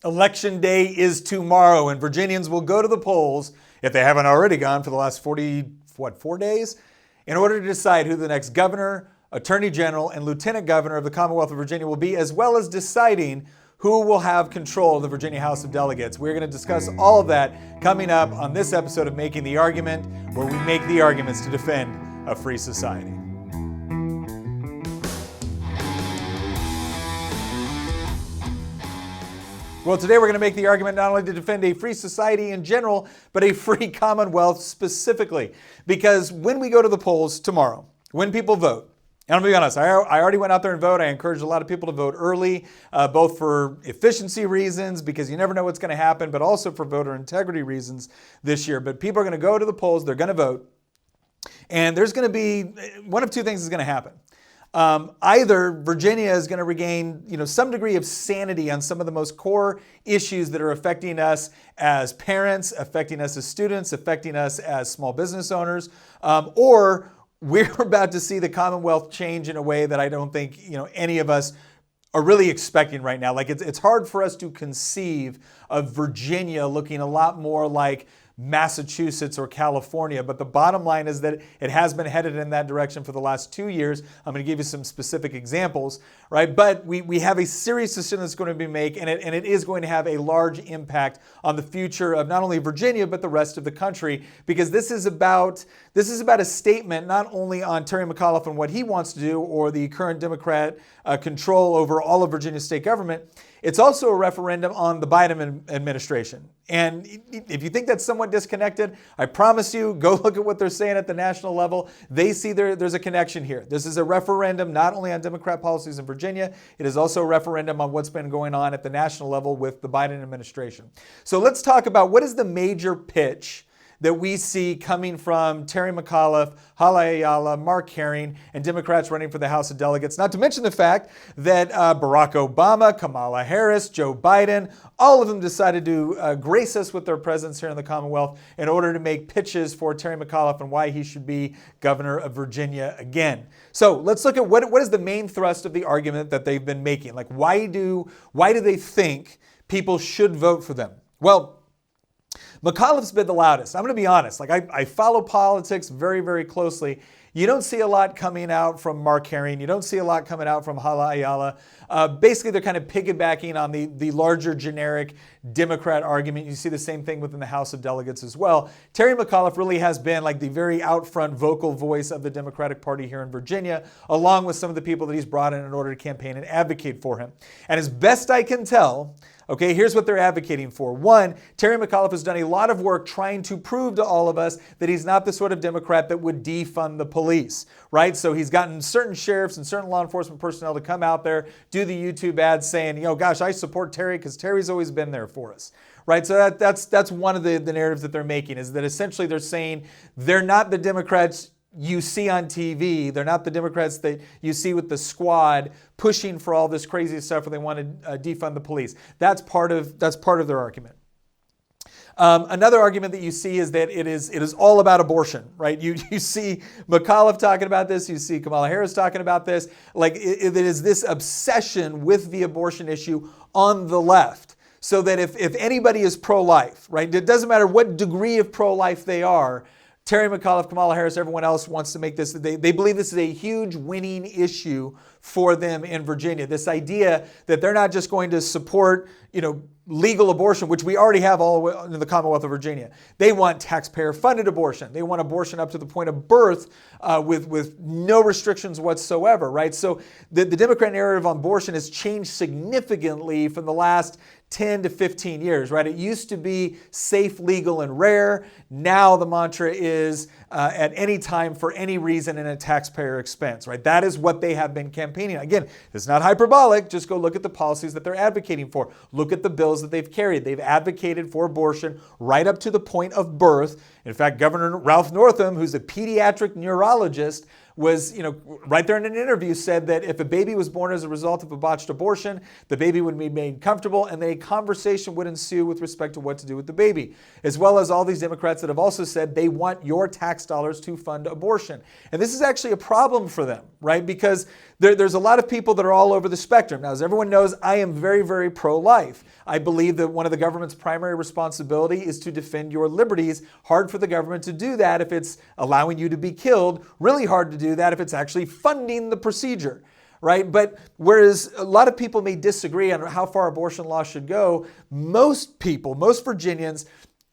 Election day is tomorrow, and Virginians will go to the polls, if they haven't already gone for the last 4 days, in order to decide who the next governor, attorney general, and lieutenant governor of the Commonwealth of Virginia will be, as well as deciding who will have control of the Virginia House of Delegates. We're going to discuss all of that coming up on this episode of Making the Argument, where we make the arguments to defend a free society. Well, today we're going to make the argument not only to defend a free society in general, but a free Commonwealth specifically. Because when we go to the polls tomorrow, when people vote, and I'll be honest, I already went out there and voted. I encouraged a lot of people to vote early, both for efficiency reasons, because you never know what's going to happen, but also for voter integrity reasons this year. But people are going to go to the polls, they're going to vote, and there's going to be, one of two things is going to happen. Either Virginia is going to regain, some degree of sanity on some of the most core issues that are affecting us as parents, affecting us as students, affecting us as small business owners, or we're about to see the Commonwealth change in a way that I don't think, any of us are really expecting right now. Like it's hard for us to conceive of Virginia looking a lot more like Massachusetts or California, but the bottom line is that it has been headed in that direction for the last 2 years. I'm going to give you some specific examples, right? But we have a serious decision that's going to be made, and it is going to have a large impact on the future of not only Virginia but the rest of the country, because this is about a statement not only on Terry McAuliffe and what he wants to do, or the current Democrat control over all of Virginia state government. It's also a referendum on the Biden administration. And if you think that's somewhat disconnected, I promise you, go look at what they're saying at the national level. They see there's a connection here. This is a referendum not only on Democrat policies in Virginia, it is also a referendum on what's been going on at the national level with the Biden administration. So let's talk about what is the major pitch that we see coming from Terry McAuliffe, Hala Ayala, Mark Herring, and Democrats running for the House of Delegates. Not to mention the fact that Barack Obama, Kamala Harris, Joe Biden, all of them decided to grace us with their presence here in the Commonwealth in order to make pitches for Terry McAuliffe and why he should be governor of Virginia again. So let's look at what is the main thrust of the argument that they've been making. Like, why do they think people should vote for them? Well, McAuliffe's been the loudest. I'm going to be honest. I follow politics very, very closely. You don't see a lot coming out from Mark Herring. You don't see a lot coming out from Hala Ayala. Basically, they're kind of piggybacking on the larger generic Democrat argument. You see the same thing within the House of Delegates as well. Terry McAuliffe really has been like the very out front vocal voice of the Democratic Party here in Virginia, along with some of the people that he's brought in order to campaign and advocate for him. And as best I can tell, okay, here's what they're advocating for. One, Terry McAuliffe has done a lot of work trying to prove to all of us that he's not the sort of Democrat that would defund the police, right? So he's gotten certain sheriffs and certain law enforcement personnel to come out there, do the YouTube ads saying, gosh, I support Terry because Terry's always been there for us, right? So that's one of the narratives that they're making, is that essentially they're saying they're not the Democrats you see on TV. They're not the Democrats that you see with the squad pushing for all this crazy stuff where they want to defund the police. That's part of their argument. Another argument that you see is that it is all about abortion, right? You see McAuliffe talking about this. You see Kamala Harris talking about this. Like it is this obsession with the abortion issue on the left. So that if anybody is pro-life, right? It doesn't matter what degree of pro-life they are. Terry McAuliffe, Kamala Harris, everyone else wants to make this, they believe this is a huge winning issue for them in Virginia. This idea that they're not just going to support, legal abortion, which we already have all in the Commonwealth of Virginia. They want taxpayer-funded abortion. They want abortion up to the point of birth with no restrictions whatsoever, right? So the Democrat narrative on abortion has changed significantly from the last 10 to 15 years, right? It used to be safe, legal, and rare. Now the mantra is at any time, for any reason, and at taxpayer expense, right? That is what they have been campaigning. Again, it's not hyperbolic. Just go look at the policies that they're advocating for. Look at the bills that they've carried. They've advocated for abortion right up to the point of birth. In fact, Governor Ralph Northam, who's a pediatric neurologist, was, right there in an interview said that if a baby was born as a result of a botched abortion, the baby would be made comfortable and then a conversation would ensue with respect to what to do with the baby, as well as all these Democrats that have also said they want your tax dollars to fund abortion. And this is actually a problem for them, right? Because there's a lot of people that are all over the spectrum. Now, as everyone knows, I am very, very pro-life. I believe that one of the government's primary responsibility is to defend your liberties. Hard for the government to do that if it's allowing you to be killed. Really hard to do that if it's actually funding the procedure, right? But whereas a lot of people may disagree on how far abortion law should go, most people, most Virginians,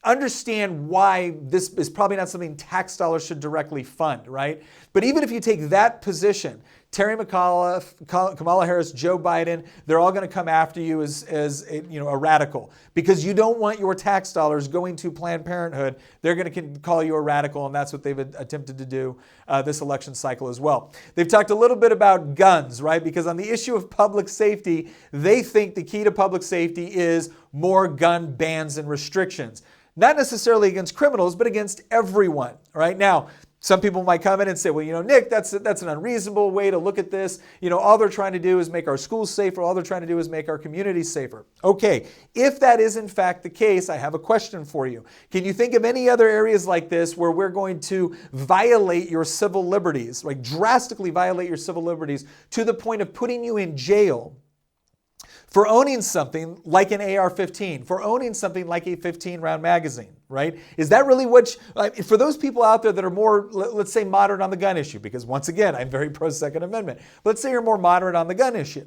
understand why this is probably not something tax dollars should directly fund, right? But even if you take that position, Terry McAuliffe, Kamala Harris, Joe Biden, they're all going to come after you as a radical because you don't want your tax dollars going to Planned Parenthood. They're going to call you a radical, and that's what they've attempted to do this election cycle as well. They've talked a little bit about guns, right? Because on the issue of public safety, they think the key to public safety is more gun bans and restrictions. Not necessarily against criminals, but against everyone, right? Now, some people might come in and say, well, Nick, that's an unreasonable way to look at this. All they're trying to do is make our schools safer. All they're trying to do is make our communities safer. Okay, if that is in fact the case, I have a question for you. Can you think of any other areas like this where we're going to violate your civil liberties, like drastically violate your civil liberties to the point of putting you in jail for owning something like an AR-15, for owning something like a 15-round magazine, right? Is that really for those people out there that are more, let's say, moderate on the gun issue, because once again, I'm very pro-Second Amendment. Let's say you're more moderate on the gun issue.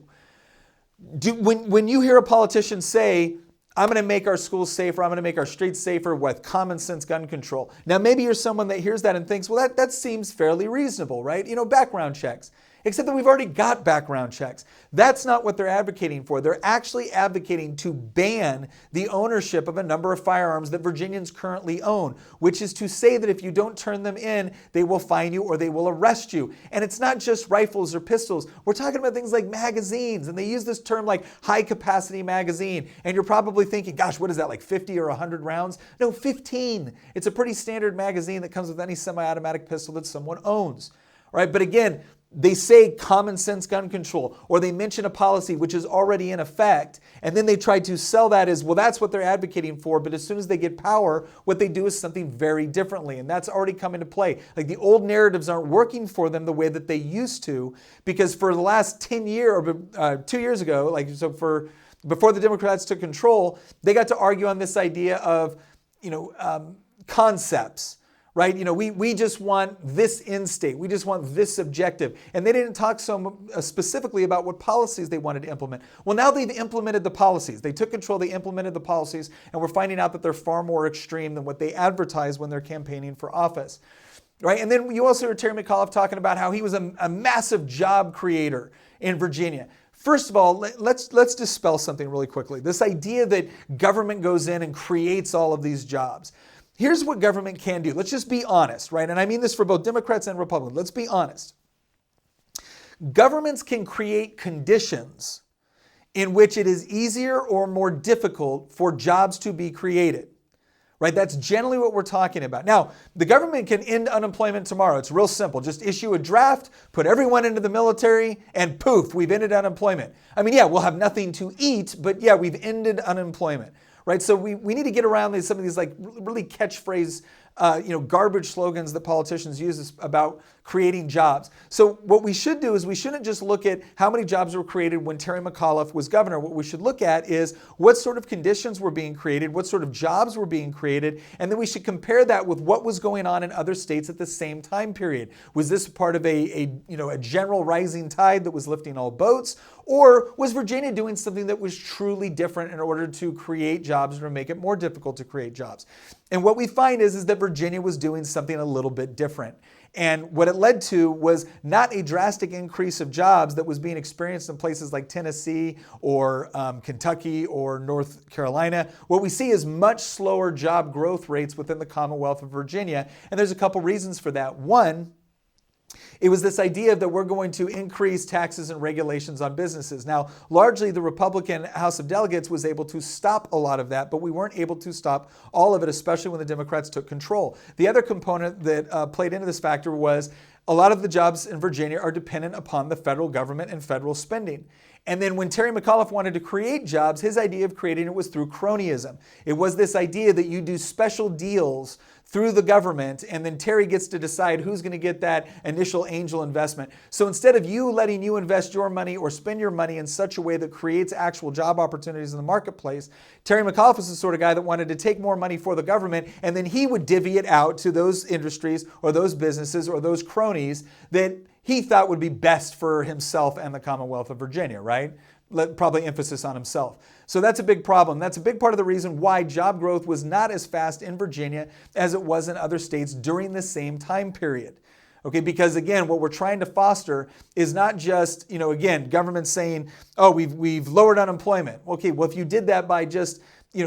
When you hear a politician say, I'm going to make our schools safer, I'm going to make our streets safer with common sense gun control. Now, maybe you're someone that hears that and thinks, well, that seems fairly reasonable, right? Background checks. Except that we've already got background checks. That's not what they're advocating for. They're actually advocating to ban the ownership of a number of firearms that Virginians currently own, which is to say that if you don't turn them in, they will fine you or they will arrest you. And it's not just rifles or pistols. We're talking about things like magazines, and they use this term like high-capacity magazine. And you're probably thinking, gosh, what is that, like 50 or 100 rounds? No, 15. It's a pretty standard magazine that comes with any semi-automatic pistol that someone owns. All right, but again, they say common sense gun control, or they mention a policy which is already in effect, and then they try to sell that as, well, that's what they're advocating for, but as soon as they get power, what they do is something very differently, and that's already come into play. Like the old narratives aren't working for them the way that they used to, because for the last 10 years, or 2 years ago, before the Democrats took control, they got to argue on this idea of, concepts. Right? We just want this end state. We just want this objective. And they didn't talk so specifically about what policies they wanted to implement. Well, now they've implemented the policies. They took control, they implemented the policies, and we're finding out that they're far more extreme than what they advertise when they're campaigning for office. Right? And then you also heard Terry McAuliffe talking about how he was a massive job creator in Virginia. First of all, let's dispel something really quickly. This idea that government goes in and creates all of these jobs. Here's what government can do. Let's just be honest, right? And I mean this for both Democrats and Republicans. Let's be honest. Governments can create conditions in which it is easier or more difficult for jobs to be created, right? That's generally what we're talking about. Now, the government can end unemployment tomorrow. It's real simple. Just issue a draft, put everyone into the military, and poof, we've ended unemployment. I mean, yeah, we'll have nothing to eat, but yeah, we've ended unemployment. Right, so we need to get around some of these like really catchphrase, garbage slogans that politicians use about creating jobs. So what we should do is we shouldn't just look at how many jobs were created when Terry McAuliffe was governor. What we should look at is what sort of conditions were being created, what sort of jobs were being created, and then we should compare that with what was going on in other states at the same time period. Was this part of a general rising tide that was lifting all boats? Or was Virginia doing something that was truly different in order to create jobs or to make it more difficult to create jobs? And what we find is that Virginia was doing something a little bit different. And what it led to was not a drastic increase of jobs that was being experienced in places like Tennessee or Kentucky or North Carolina. What we see is much slower job growth rates within the Commonwealth of Virginia. And there's a couple reasons for that. One, it was this idea that we're going to increase taxes and regulations on businesses. Now, largely the Republican House of Delegates was able to stop a lot of that, but we weren't able to stop all of it, especially when the Democrats took control. The other component that played into this factor was a lot of the jobs in Virginia are dependent upon the federal government and federal spending. And then when Terry McAuliffe wanted to create jobs, his idea of creating it was through cronyism. It was this idea that you do special deals through the government, and then Terry gets to decide who's going to get that initial angel investment. So instead of you letting you invest your money or spend your money in such a way that creates actual job opportunities in the marketplace, Terry McAuliffe is the sort of guy that wanted to take more money for the government, and then he would divvy it out to those industries or those businesses or those cronies that he thought would be best for himself and the Commonwealth of Virginia, right? Probably emphasis on himself. So that's a big problem. That's a big part of the reason why job growth was not as fast in Virginia as it was in other states during the same time period. Okay, because again, what we're trying to foster is not just, again, government saying, oh, we've lowered unemployment. Okay, well, if you did that by just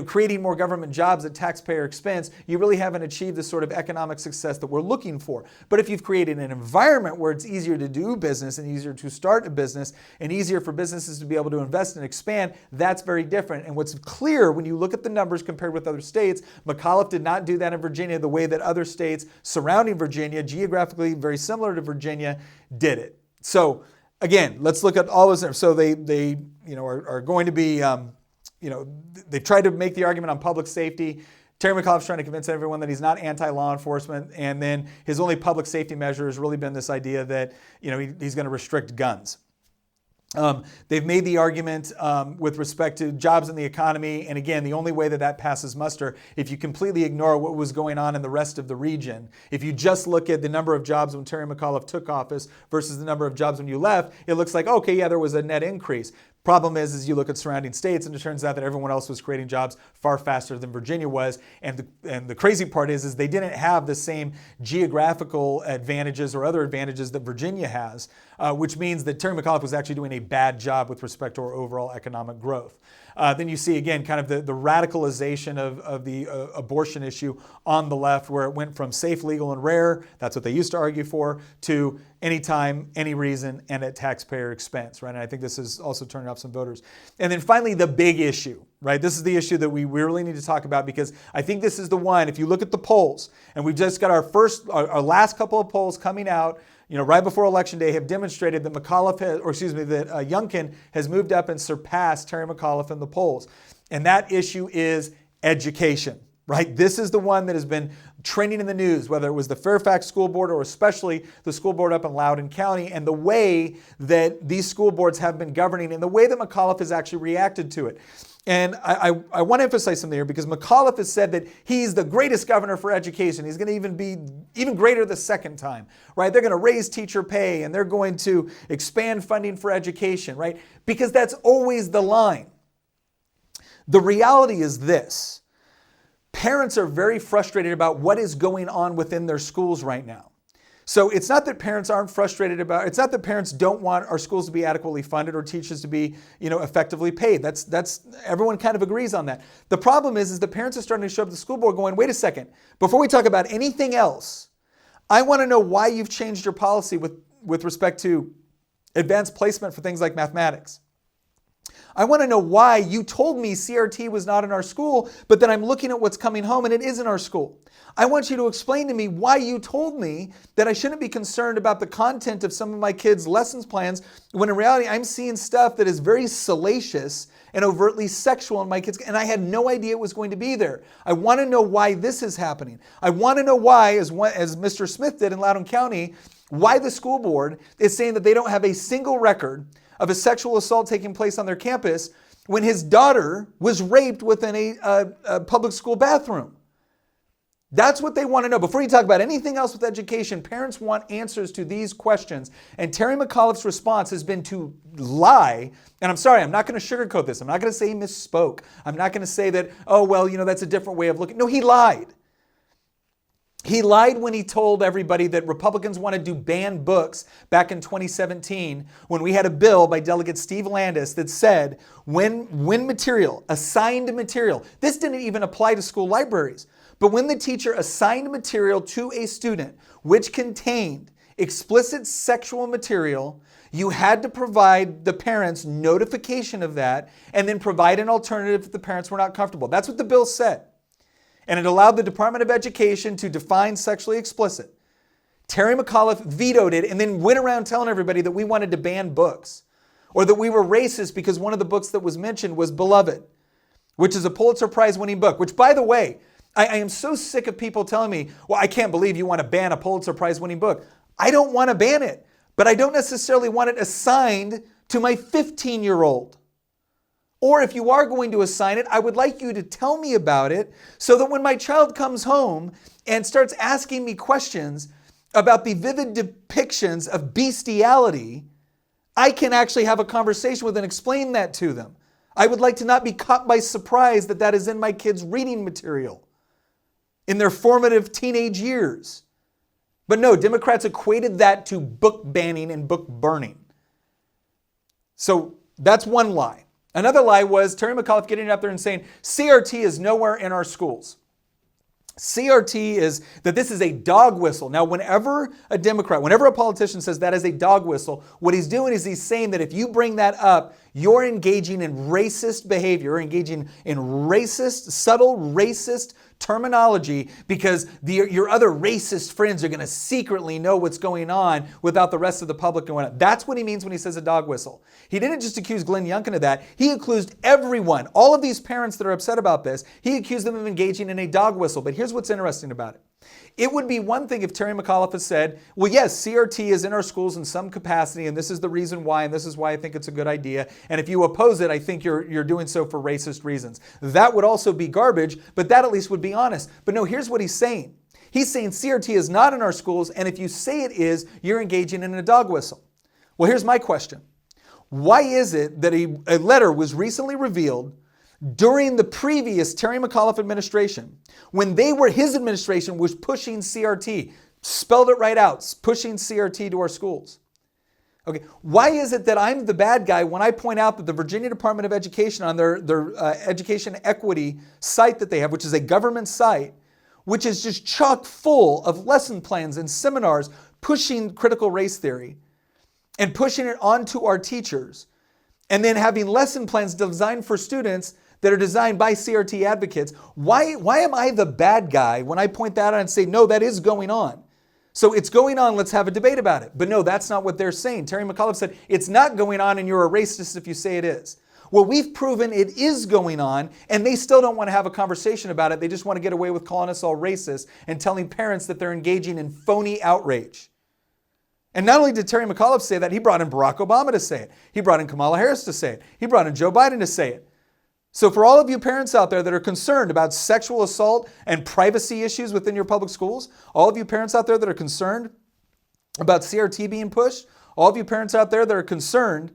creating more government jobs at taxpayer expense, you really haven't achieved the sort of economic success that we're looking for. But if you've created an environment where it's easier to do business and easier to start a business and easier for businesses to be able to invest and expand, that's very different. And what's clear when you look at the numbers compared with other states, McAuliffe did not do that in Virginia the way that other states surrounding Virginia, geographically very similar to Virginia, did it. So again, let's look at all those. So they are going to be they tried to make the argument on public safety. Terry McAuliffe's trying to convince everyone that he's not anti-law enforcement, and then his only public safety measure has really been this idea that he's going to restrict guns. They've made the argument with respect to jobs in the economy, and again, the only way that passes muster, if you completely ignore what was going on in the rest of the region, if you just look at the number of jobs when Terry McAuliffe took office versus the number of jobs when you left, it looks like, okay, yeah, there was a net increase. Problem is you look at surrounding states and it turns out that everyone else was creating jobs far faster than Virginia was. And the crazy part is they didn't have the same geographical advantages or other advantages that Virginia has, which means that Terry McAuliffe was actually doing a bad job with respect to our overall economic growth. Then you see, again, kind of the radicalization of the abortion issue on the left, where it went from safe, legal, and rare, that's what they used to argue for, to anytime, any reason, and at taxpayer expense, right? And I think this is also turning off some voters. And then finally, the big issue, right? This is the issue that we really need to talk about, because I think this is the one, if you look at the polls, and we've just got our last couple of polls coming out, right before Election Day, have demonstrated that Youngkin has moved up and surpassed Terry McAuliffe in the polls. And that issue is education, right? This is the one that has been trending in the news, whether it was the Fairfax School Board or especially the school board up in Loudoun County, and the way that these school boards have been governing and the way that McAuliffe has actually reacted to it. And I want to emphasize something here, because McAuliffe has said that he's the greatest governor for education. He's going to even be even greater the second time, right? They're going to raise teacher pay and they're going to expand funding for education, right? Because that's always the line. The reality is this. Parents are very frustrated about what is going on within their schools right now. So it's not that parents aren't frustrated about, it's not that parents don't want our schools to be adequately funded or teachers to be, effectively paid. That's everyone kind of agrees on that. The problem is the parents are starting to show up at the school board going, wait a second, before we talk about anything else, I want to know why you've changed your policy with respect to advanced placement for things like mathematics. I want to know why you told me CRT was not in our school, but then I'm looking at what's coming home and it is in our school. I want you to explain to me why you told me that I shouldn't be concerned about the content of some of my kids' lessons plans, when in reality I'm seeing stuff that is very salacious and overtly sexual in my kids, and I had no idea it was going to be there. I want to know why this is happening. I want to know why, as Mr. Smith did in Loudoun County, why the school board is saying that they don't have a single record of a sexual assault taking place on their campus when his daughter was raped within a public school bathroom. That's what they want to know. Before you talk about anything else with education, parents want answers to these questions. And Terry McAuliffe's response has been to lie. And I'm sorry, I'm not going to sugarcoat this. I'm not going to say he misspoke. I'm not going to say that, that's a different way of looking. No, he lied. He lied when he told everybody that Republicans wanted to ban books back in 2017, when we had a bill by Delegate Steve Landis that said when assigned material, this didn't even apply to school libraries, but when the teacher assigned material to a student which contained explicit sexual material, you had to provide the parents notification of that and then provide an alternative if the parents were not comfortable. That's what the bill said. And it allowed the Department of Education to define sexually explicit. Terry McAuliffe vetoed it and then went around telling everybody that we wanted to ban books or that we were racist because one of the books that was mentioned was Beloved, which is a Pulitzer Prize winning book, which, by the way, I am so sick of people telling me, well, I can't believe you want to ban a Pulitzer Prize winning book. I don't want to ban it, but I don't necessarily want it assigned to my 15-year-old. Or if you are going to assign it, I would like you to tell me about it so that when my child comes home and starts asking me questions about the vivid depictions of bestiality, I can actually have a conversation with and explain that to them. I would like to not be caught by surprise that that is in my kids' reading material in their formative teenage years. But no, Democrats equated that to book banning and book burning. So that's one lie. Another lie was Terry McAuliffe getting up there and saying, CRT is nowhere in our schools. CRT is that this is a dog whistle. Now, whenever a Democrat, whenever a politician says that is a dog whistle, what he's doing is he's saying that if you bring that up, you're engaging in racist behavior, you're engaging in racist, subtle racist terminology because your other racist friends are going to secretly know what's going on without the rest of the public going on. That's what he means when he says a dog whistle. He didn't just accuse Glenn Youngkin of that. He accused everyone, all of these parents that are upset about this, he accused them of engaging in a dog whistle. But here's what's interesting about it. It would be one thing if Terry McAuliffe had said, well, yes, CRT is in our schools in some capacity, and this is the reason why, and this is why I think it's a good idea. And if you oppose it, I think you're doing so for racist reasons. That would also be garbage, but that at least would be honest. But no, here's what he's saying. He's saying CRT is not in our schools, and if you say it is, you're engaging in a dog whistle. Well, here's my question. Why is it that a letter was recently revealed during the previous Terry McAuliffe administration, when his administration was pushing CRT, spelled it right out, pushing CRT to our schools? Okay, why is it that I'm the bad guy when I point out that the Virginia Department of Education on their education equity site that they have, which is a government site, which is just chock full of lesson plans and seminars pushing critical race theory and pushing it onto our teachers, and then having lesson plans designed for students that are designed by CRT advocates? Why am I the bad guy when I point that out and say, no, that is going on? So it's going on, let's have a debate about it. But no, that's not what they're saying. Terry McAuliffe said, it's not going on and you're a racist if you say it is. Well, we've proven it is going on, and they still don't want to have a conversation about it. They just want to get away with calling us all racist and telling parents that they're engaging in phony outrage. And not only did Terry McAuliffe say that, he brought in Barack Obama to say it. He brought in Kamala Harris to say it. He brought in Joe Biden to say it. So for all of you parents out there that are concerned about sexual assault and privacy issues within your public schools, all of you parents out there that are concerned about CRT being pushed, all of you parents out there that are concerned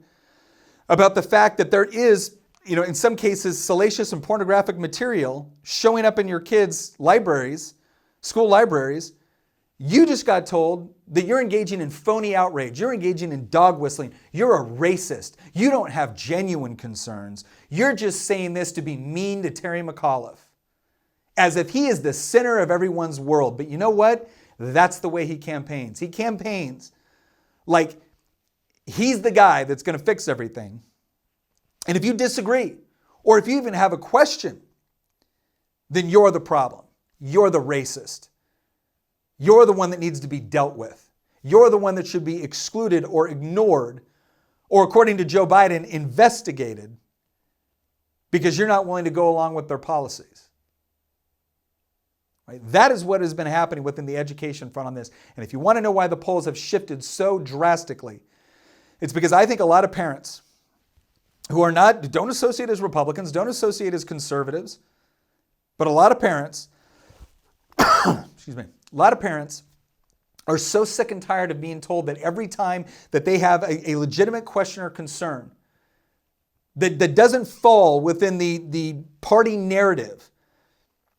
about the fact that there is, in some cases, salacious and pornographic material showing up in your kids' libraries, school libraries, you just got told that you're engaging in phony outrage. You're engaging in dog whistling. You're a racist. You don't have genuine concerns. You're just saying this to be mean to Terry McAuliffe, as if he is the center of everyone's world. But you know what? That's the way he campaigns. He campaigns like he's the guy that's going to fix everything. And if you disagree, or if you even have a question, then you're the problem. You're the racist. You're the one that needs to be dealt with. You're the one that should be excluded or ignored, or according to Joe Biden, investigated, because you're not willing to go along with their policies. Right? That is what has been happening within the education front on this. And if you want to know why the polls have shifted so drastically, it's because I think a lot of parents who don't associate as Republicans, don't associate as conservatives, but a lot of parents, excuse me, a lot of parents are so sick and tired of being told that every time that they have a legitimate question or concern that doesn't fall within the party narrative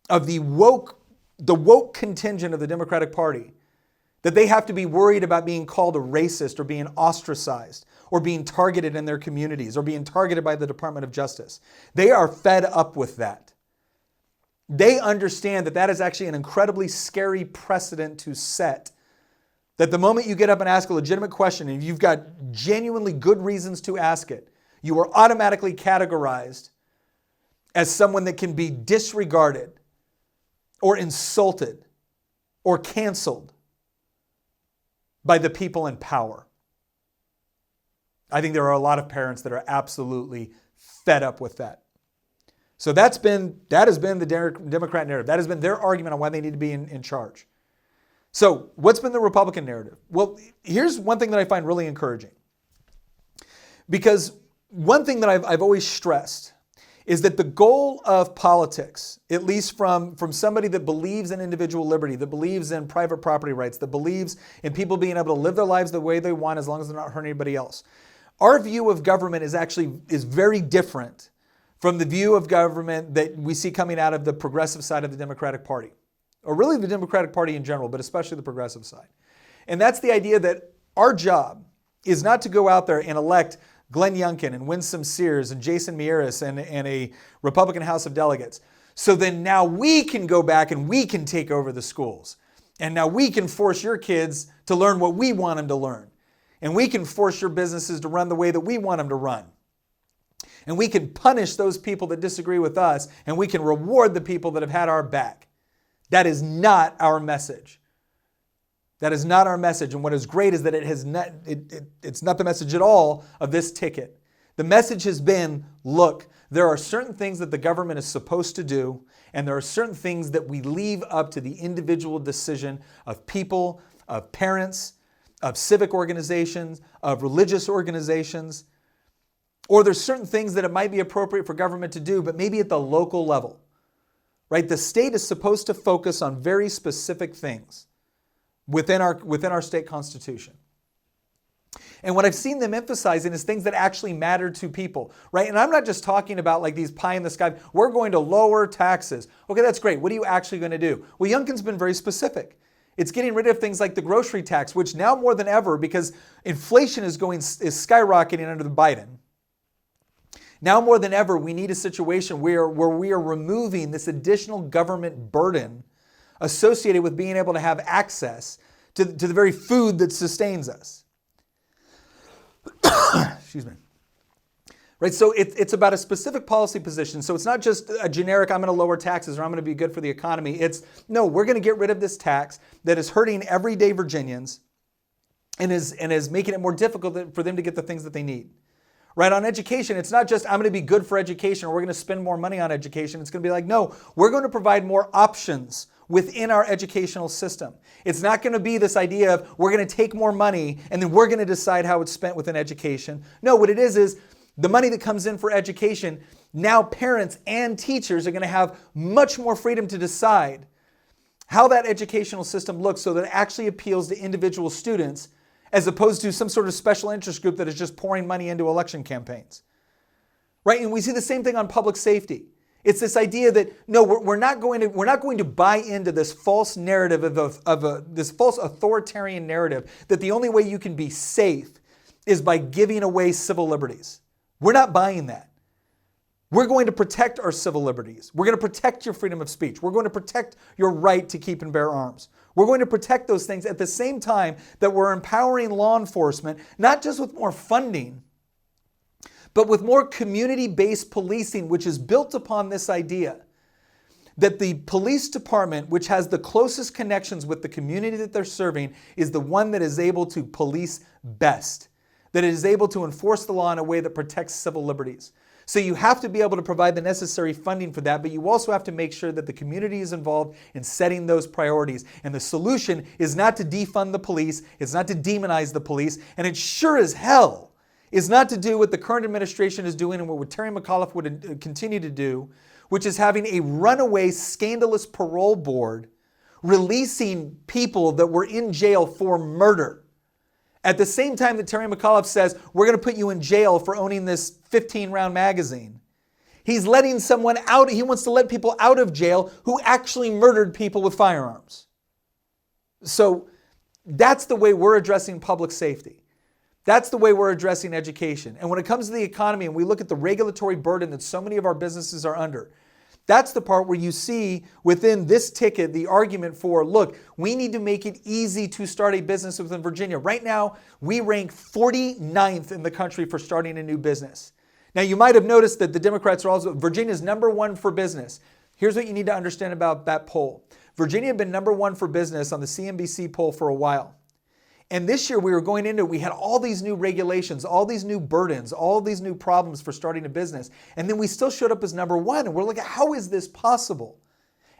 of the woke contingent of the Democratic Party, that they have to be worried about being called a racist or being ostracized or being targeted in their communities or being targeted by the Department of Justice. They are fed up with that. They understand that that is actually an incredibly scary precedent to set. That the moment you get up and ask a legitimate question and you've got genuinely good reasons to ask it, you are automatically categorized as someone that can be disregarded or insulted or canceled by the people in power. I think there are a lot of parents that are absolutely fed up with that. So that has been the Democrat narrative. That has been their argument on why they need to be in charge. So what's been the Republican narrative? Well, here's one thing that I find really encouraging. Because one thing that I've always stressed is that the goal of politics, at least from somebody that believes in individual liberty, that believes in private property rights, that believes in people being able to live their lives the way they want as long as they're not hurting anybody else. Our view of government is very different from the view of government that we see coming out of the progressive side of the Democratic Party, or really the Democratic Party in general, but especially the progressive side. And that's the idea that our job is not to go out there and elect Glenn Youngkin and Winsome Sears and Jason Mieres and a Republican House of Delegates. So then now we can go back and we can take over the schools. And now we can force your kids to learn what we want them to learn. And we can force your businesses to run the way that we want them to run. And we can punish those people that disagree with us, and we can reward the people that have had our back. That is not our message. That is not our message. And what is great is that it's not the message at all of this ticket. The message has been, look, there are certain things that the government is supposed to do, and there are certain things that we leave up to the individual decision of people, of parents, of civic organizations, of religious organizations, or there's certain things that it might be appropriate for government to do, but maybe at the local level, right? The state is supposed to focus on very specific things within our state constitution. And what I've seen them emphasizing is things that actually matter to people, right? And I'm not just talking about like these pie in the sky, we're going to lower taxes. Okay, that's great. What are you actually going to do? Well, Youngkin's been very specific. It's getting rid of things like the grocery tax, which now more than ever, because inflation is skyrocketing under the Biden. Now more than ever, we need a situation where we are removing this additional government burden associated with being able to have access to the very food that sustains us. Excuse me. Right, so it's about a specific policy position. So it's not just a generic, I'm going to lower taxes or I'm going to be good for the economy. It's, no, we're going to get rid of this tax that is hurting everyday Virginians and is making it more difficult for them to get the things that they need. Right, on education, it's not just I'm going to be good for education or we're going to spend more money on education. It's going to be like, no, we're going to provide more options within our educational system. It's not going to be this idea of we're going to take more money and then we're going to decide how it's spent within education. No, what it is the money that comes in for education, now parents and teachers are going to have much more freedom to decide how that educational system looks so that it actually appeals to individual students as opposed to some sort of special interest group that is just pouring money into election campaigns. Right? And we see the same thing on public safety. It's this idea that, no, we're not going to buy into this false narrative this false authoritarian narrative that the only way you can be safe is by giving away civil liberties. We're not buying that. We're going to protect our civil liberties. We're going to protect your freedom of speech. We're going to protect your right to keep and bear arms. We're going to protect those things at the same time that we're empowering law enforcement, not just with more funding, but with more community-based policing, which is built upon this idea that the police department, which has the closest connections with the community that they're serving, is the one that is able to police best, that it is able to enforce the law in a way that protects civil liberties. So you have to be able to provide the necessary funding for that, but you also have to make sure that the community is involved in setting those priorities. And the solution is not to defund the police, it's not to demonize the police, and it sure as hell is not to do what the current administration is doing and what Terry McAuliffe would continue to do, which is having a runaway, scandalous parole board releasing people that were in jail for murder. At the same time that Terry McAuliffe says, we're going to put you in jail for owning this 15-round magazine, he's letting someone out. He wants to let people out of jail who actually murdered people with firearms. So that's the way we're addressing public safety. That's the way we're addressing education. And when it comes to the economy and we look at the regulatory burden that so many of our businesses are under, that's the part where you see within this ticket the argument for, look, we need to make it easy to start a business within Virginia. Right now, we rank 49th in the country for starting a new business. Now, you might have noticed that the Democrats are also, Virginia's #1 for business. Here's what you need to understand about that poll. Virginia had been #1 for business on the CNBC poll for a while. And this year we were going into it, we had all these new regulations, all these new burdens, all these new problems for starting a business. And then we still showed up as number one. And we're like, how is this possible?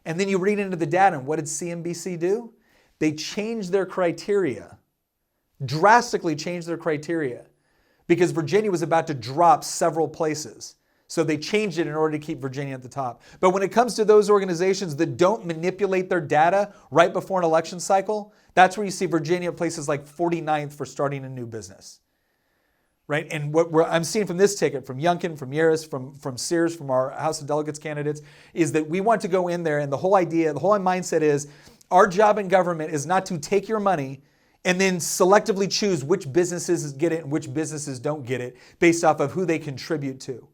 And then you read into the data, and what did CNBC do? They changed their criteria, drastically changed their criteria, because Virginia was about to drop several places. So they changed it in order to keep Virginia at the top. But when it comes to those organizations that don't manipulate their data right before an election cycle, that's where you see Virginia places like 49th for starting a new business. Right? And what I'm seeing from this ticket, from Youngkin, from Yaris, from Sears, from our House of Delegates candidates, is that we want to go in there, and the whole idea, the whole mindset is, our job in government is not to take your money and then selectively choose which businesses get it and which businesses don't get it based off of who they contribute to.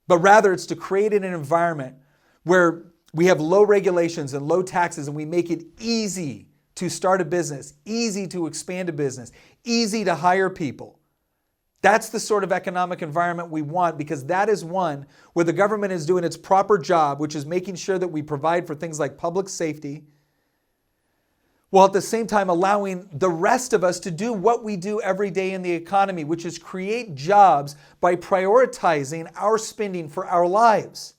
But rather, it's to create an environment where we have low regulations and low taxes, and we make it easy to start a business, easy to expand a business, easy to hire people. That's the sort of economic environment we want, because that is one where the government is doing its proper job, which is making sure that we provide for things like public safety, while at the same time allowing the rest of us to do what we do every day in the economy, which is create jobs by prioritizing our spending for our lives.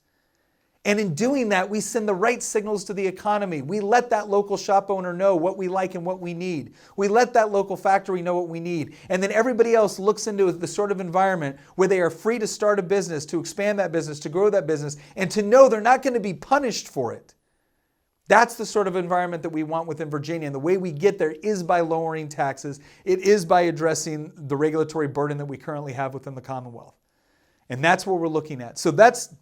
And in doing that, we send the right signals to the economy. We let that local shop owner know what we like and what we need. We let that local factory know what we need. And then everybody else looks into the sort of environment where they are free to start a business, to expand that business, to grow that business, and to know they're not going to be punished for it. That's the sort of environment that we want within Virginia. And the way we get there is by lowering taxes. It is by addressing the regulatory burden that we currently have within the Commonwealth. And that's what we're looking at. So that's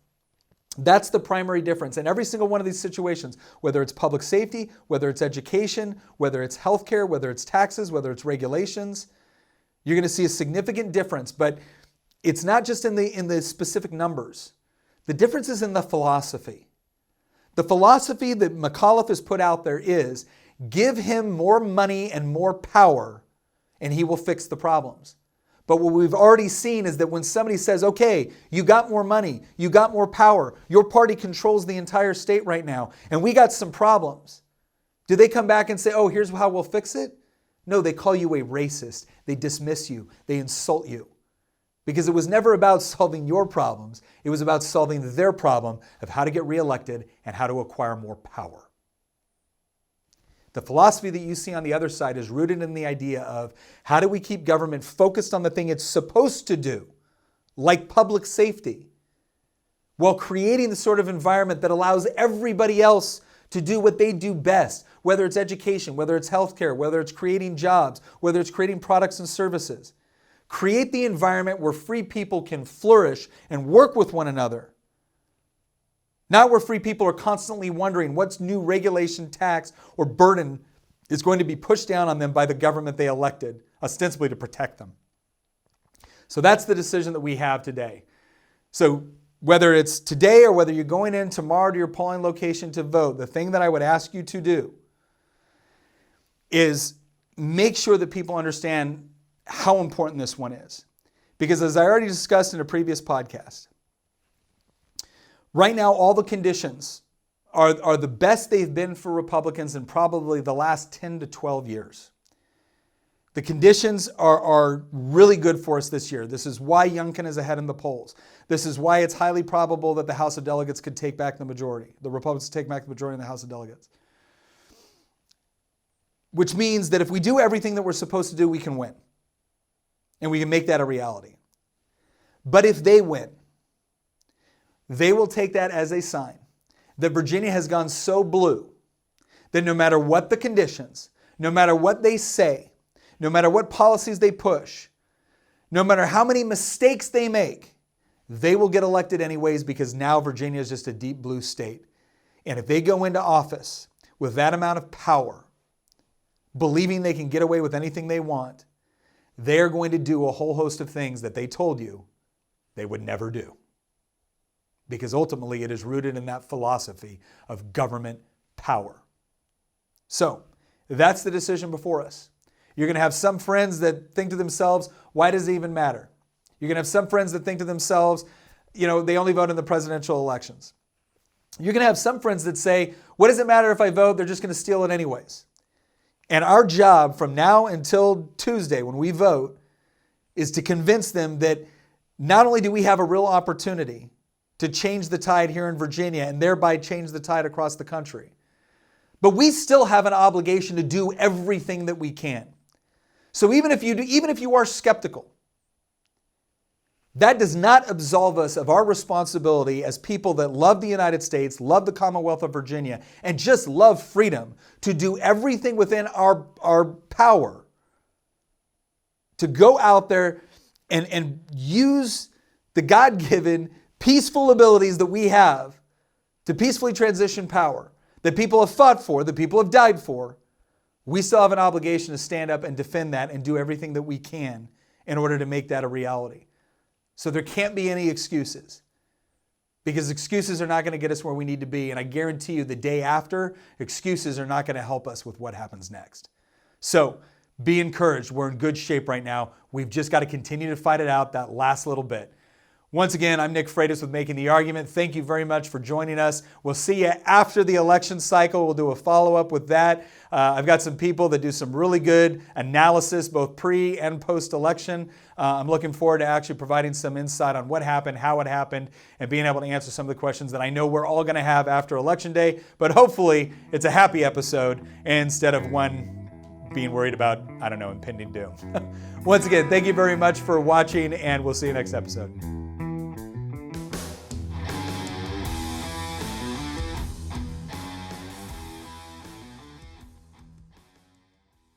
the primary difference. In every single one of these situations, whether it's public safety, whether it's education, whether it's healthcare, whether it's taxes, whether it's regulations, you're going to see a significant difference. But it's not just in the specific numbers. The difference is in the philosophy. The philosophy that McAuliffe has put out there is, give him more money and more power, and he will fix the problems. But what we've already seen is that when somebody says, okay, you got more money, you got more power, your party controls the entire state right now, and we got some problems, do they come back and say, oh, here's how we'll fix it? No, they call you a racist. They dismiss you. They insult you. Because it was never about solving your problems. It was about solving their problem of how to get reelected and how to acquire more power. The philosophy that you see on the other side is rooted in the idea of, how do we keep government focused on the thing it's supposed to do, like public safety, while creating the sort of environment that allows everybody else to do what they do best, whether it's education, whether it's healthcare, whether it's creating jobs, whether it's creating products and services. Create the environment where free people can flourish and work with one another. Not where free people are constantly wondering what's new regulation, tax, or burden is going to be pushed down on them by the government they elected, ostensibly to protect them. So that's the decision that we have today. So whether it's today or whether you're going in tomorrow to your polling location to vote, the thing that I would ask you to do is make sure that people understand how important this one is. Because as I already discussed in a previous podcast, right now all the conditions are the best they've been for Republicans in probably the last 10 to 12 years. The conditions are really good for us this year. This is why Youngkin is ahead in the polls. This is why it's highly probable that the House of Delegates could take back the majority. The Republicans take back the majority in the House of Delegates. Which means that if we do everything that we're supposed to do, we can win. And we can make that a reality. But if they win, they will take that as a sign that Virginia has gone so blue that no matter what the conditions, no matter what they say, no matter what policies they push, no matter how many mistakes they make, they will get elected anyways, because now Virginia is just a deep blue state. And if they go into office with that amount of power, believing they can get away with anything they want, they're going to do a whole host of things that they told you they would never do. Because ultimately it is rooted in that philosophy of government power. So that's the decision before us. You're going to have some friends that think to themselves, why does it even matter? You're going to have some friends that think to themselves, they only vote in the presidential elections. You're going to have some friends that say, what does it matter if I vote? They're just going to steal it anyways. And our job from now until Tuesday when we vote is to convince them that not only do we have a real opportunity to change the tide here in Virginia and thereby change the tide across the country, but we still have an obligation to do everything that we can. So even if you are skeptical, that does not absolve us of our responsibility as people that love the United States, love the Commonwealth of Virginia, and just love freedom to do everything within our power to go out there and use the God-given peaceful abilities that we have to peacefully transition power, that people have fought for, that people have died for. We still have an obligation to stand up and defend that and do everything that we can in order to make that a reality. So there can't be any excuses, because excuses are not going to get us where we need to be. And I guarantee you the day after, excuses are not going to help us with what happens next. So be encouraged. We're in good shape right now. We've just got to continue to fight it out that last little bit. Once again, I'm Nick Freitas with Making the Argument. Thank you very much for joining us. We'll see you after the election cycle. We'll do a follow-up with that. I've got some people that do some really good analysis, both pre and post-election. I'm looking forward to actually providing some insight on what happened, how it happened, and being able to answer some of the questions that I know we're all going to have after Election Day. But hopefully, it's a happy episode instead of one being worried about, impending doom. Once again, thank you very much for watching, and we'll see you next episode.